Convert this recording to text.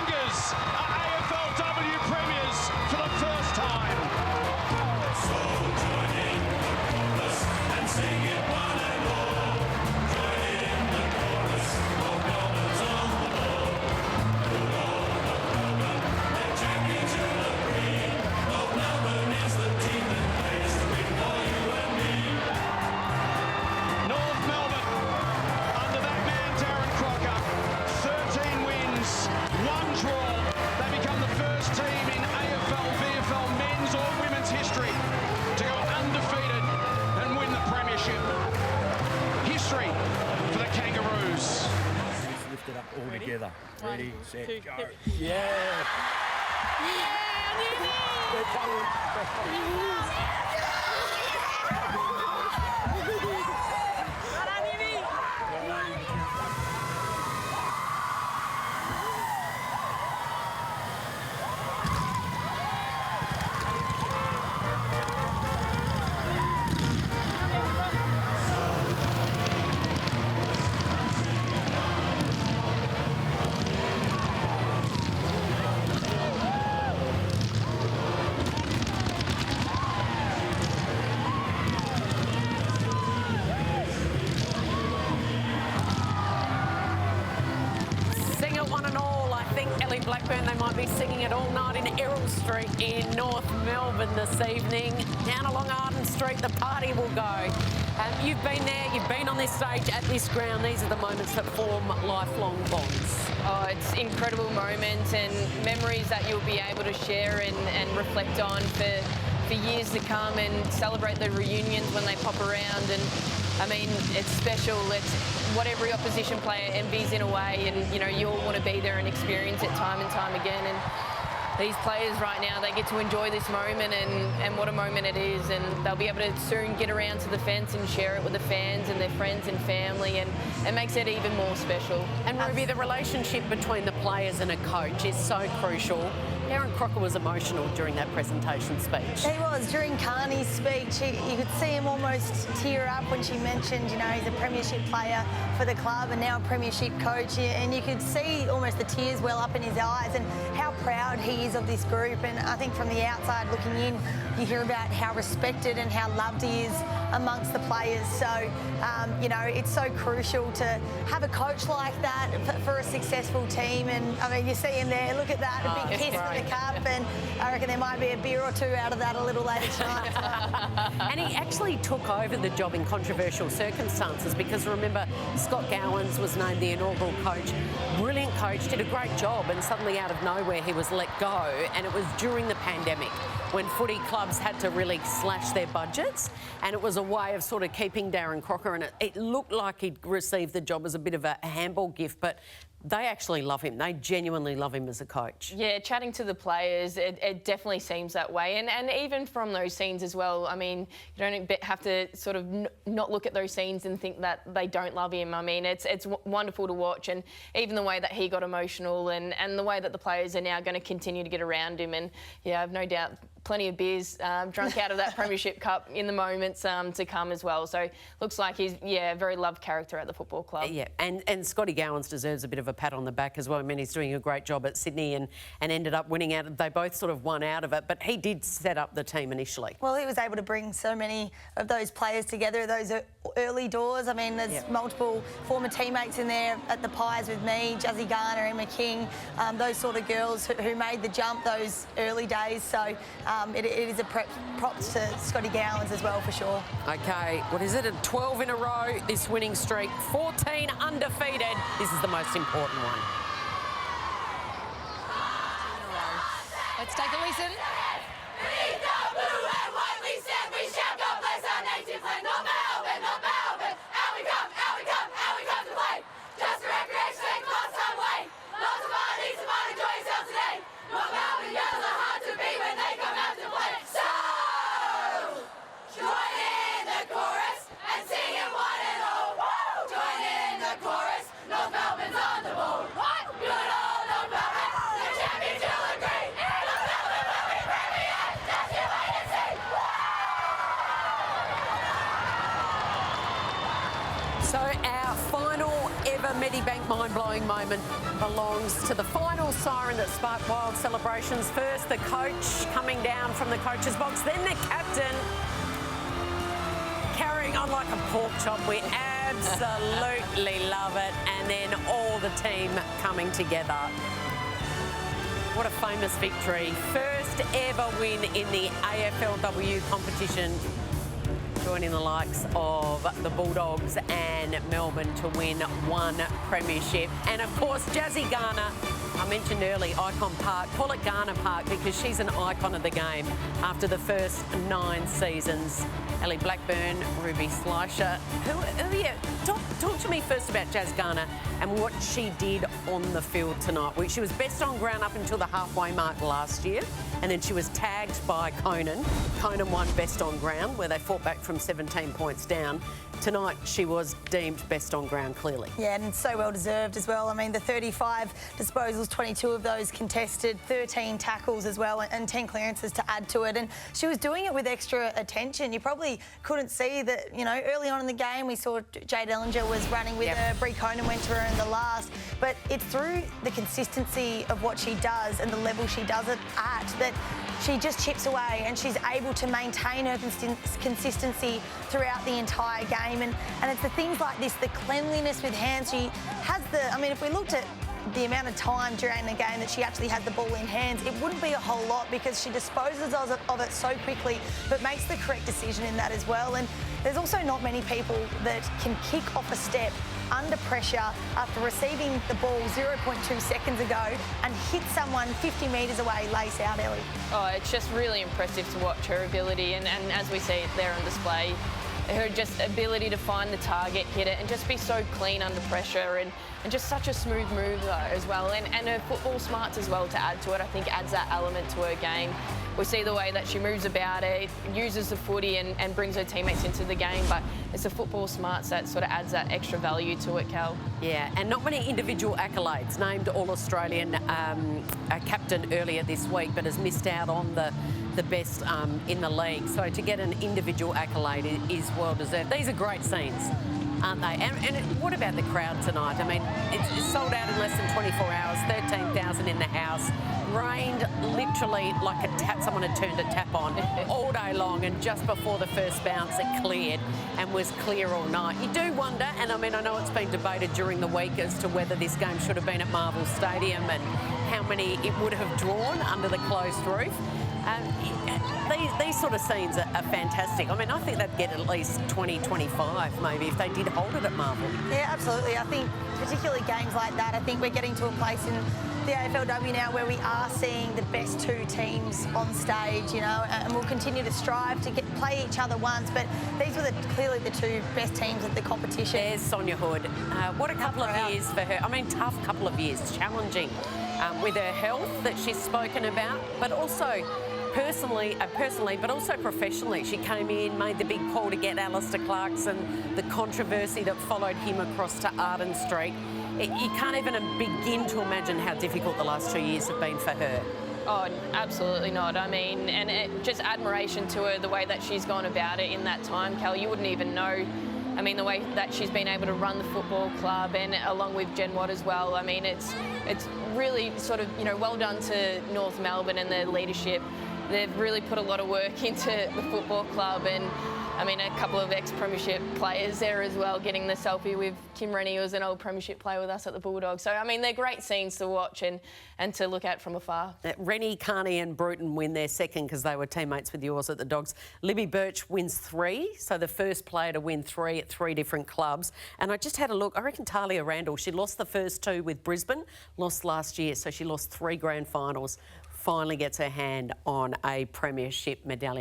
Kangas are AFLW Premiers for the first time. So join in the chorus and sing it one and all. Join in the chorus, North Melbourne's on the ball. Good old North Melbourne, they're champions who'll agree. North Melbourne is the team that plays to win for you and me. North Melbourne, under that man Darren Crocker, 13 wins, 1 draw. They become the first team in AFL-VFL men's or women's history to go undefeated and win the Premiership. History for the Kangaroos. Let's lift it up all together. Ready, set, go. Yeah. Sing it one and all. I think Ellie Blackburn, they might be singing it all night in Errol Street in North Melbourne this evening. Down along Arden Street, the party will go. You've been there, you've been on this stage at this ground. These are the moments that form lifelong bonds. Oh, it's incredible moments and memories that you'll be able to share and reflect on for years to come, and celebrate the reunions when they pop around. And I mean, it's special. It's what every opposition player envies in a way, and you know, you all want to be there and experience it time and time again. And these players right now, they get to enjoy this moment, and what a moment it is. And they'll be able to soon get around to the fence and share it with the fans and their friends and family, and it makes it even more special. And Ruby, the relationship between the players and a coach is so crucial. Darren Crocker was emotional during that presentation speech. He was. During Carney's speech, you could see him almost tear up when she mentioned, you know, he's a premiership player for the club and now a premiership coach, and you could see almost the tears well up in his eyes and how proud he is of this group. And I think from the outside looking in, you hear about how respected and how loved he is amongst the players. So, you know, it's so crucial to have a coach like that for a successful team. And I mean, you see him there, look at that, a big kiss for the cup, and I reckon there might be a beer or two out of that a little later tonight. And he actually took over the job in controversial circumstances, because remember, Scott Gowans was named the inaugural coach. Brilliant coach, did a great job, and suddenly out of nowhere he was let go. And it was during the pandemic when footy clubs had to really slash their budgets, and it was a way of sort of keeping Darren Crocker, and it looked like he'd received the job as a bit of a handball gift, but they actually love him. They genuinely love him as a coach. Yeah, chatting to the players, it definitely seems that way. And even from those scenes as well, I mean, you don't have to sort of not look at those scenes and think that they don't love him. I mean, it's wonderful to watch, and even the way that he got emotional, and the way that the players are now going to continue to get around him. And yeah, I've no doubt plenty of beers drunk out of that Premiership Cup in the moments to come as well. So looks like he's, yeah, a very loved character at the football club. Yeah, and Scotty Gowans deserves a bit of a pat on the back as well. I mean, he's doing a great job at Sydney and ended up winning out. They both sort of won out of it, but he did set up the team initially. Well, he was able to bring so many of those players together, those early doors. I mean, there's multiple former teammates in there at the Pies with me, Jasmine Garner, Emma King, those sort of girls who made the jump those early days. So it is a props to Scotty Gowans as well, for sure. Okay, what is it? 12 in a row, this winning streak, 14 undefeated. This is the most important one. Let's take a listen. We the blue and white, we stand, we shout, God bless our native land. North Melbourne, North Melbourne. Out we come, out we come, out we come to play. Just for recreation, take lots some way. Lots of parties, and fun, enjoy yourself today. North Melbourne girls are hard to beat when they come out to play. So, join in the chorus and sing it one and all. Join in the chorus, North Melbourne's on the ball. Good old North Melbourne, the champions will agree. North Melbourne will be premier, just you wait and see. So our final ever Medibank mind-blowing moment belongs to the final siren that sparked wild celebrations. First, the coach coming down from the coach's box, then the captain carrying on like a pork chop. We absolutely love it. And then all the team coming together. What a famous victory. First ever win in the AFLW competition, joining the likes of the Bulldogs and Melbourne to win one premiership. And of course, Jasmine Garner, I mentioned earlier, Icon Park. Call it Garner Park because she's an icon of the game after the first 9 seasons. Ellie Blackburn, Ruby Slisher. Who are you? Talk to me first about Jazz Garner and what she did on the field tonight. She was best on ground up until the halfway mark last year, and then she was tagged by Conan. Conan won best on ground, where they fought back from 17 points down. Tonight, she was deemed best on ground, clearly. Yeah, and so well deserved as well. I mean, the 35 disposals, 22 of those contested, 13 tackles as well, and 10 clearances to add to it. And she was doing it with extra attention. You probably couldn't see that, you know, early on in the game, we saw Jade Ellinger was running with her, Brie Conan went to her in the last. But it's through the consistency of what she does and the level she does it at that she just chips away, and she's able to maintain her consistency throughout the entire game. And it's the things like this, the cleanliness with hands. She has I mean, if we looked at the amount of time during the game that she actually had the ball in hands, it wouldn't be a whole lot because she disposes of it so quickly, but makes the correct decision in that as well. And there's also not many people that can kick off a step under pressure after receiving the ball 0.2 seconds ago and hit someone 50 metres away, lace out, Ellie. Oh, it's just really impressive to watch her ability, and as we see it there on display, her just ability to find the target, hit it, and just be so clean under pressure, and just such a smooth move though as well, and her football smarts as well to add to it. I think adds that element to her game. We see the way that she moves about it, uses the footy and brings her teammates into the game, but it's the football smarts that sort of adds that extra value to it, Cal. Yeah, and not many individual accolades. Named All-Australian captain earlier this week, but has missed out on the best in the league. So to get an individual accolade is well deserved. These are great scenes, aren't they? And what about the crowd tonight? I mean, it's sold out in less than 24 hours, 13,000 in the house. Rained literally like a tap, someone had turned a tap on all day long, and just before the first bounce it cleared and was clear all night. You do wonder, and I mean, I know it's been debated during the week as to whether this game should have been at Marvel Stadium and how many it would have drawn under the closed roof. These sort of scenes are fantastic. I mean, I think they'd get at least 20, 25 maybe if they did hold it at Marvel. Yeah, absolutely. I think particularly games like that, I think we're getting to a place in the AFLW now where we are seeing the best 2 teams on stage, you know, and we'll continue to strive to play each other once, but these were clearly the 2 best teams at the competition. There's Sonia Hood. What a couple of years for her. I mean, tough couple of years, challenging with her health that she's spoken about, but also personally, but also professionally. She came in, made the big call to get Alistair Clarkson, the controversy that followed him across to Arden Street. You can't even begin to imagine how difficult the last 2 years have been for her. Oh, absolutely not. I mean, and just admiration to her, the way that she's gone about it in that time, Cal. You wouldn't even know. I mean, the way that she's been able to run the football club, and along with Jen Watt as well. I mean, it's really sort of, you know, well done to North Melbourne and their leadership. They've really put a lot of work into the football club, and I mean, a couple of ex-Premiership players there as well, getting the selfie with Kim Rennie, who was an old Premiership player with us at the Bulldogs. So, I mean, they're great scenes to watch and to look at from afar. Rennie, Carney and Bruton win their second because they were teammates with yours at the Dogs. Libby Birch wins 3, so the first player to win 3 at 3 different clubs. And I just had a look. I reckon Talia Randall, she lost the first 2 with Brisbane, lost last year, so she lost 3 grand finals. Finally gets her hand on a Premiership medallion.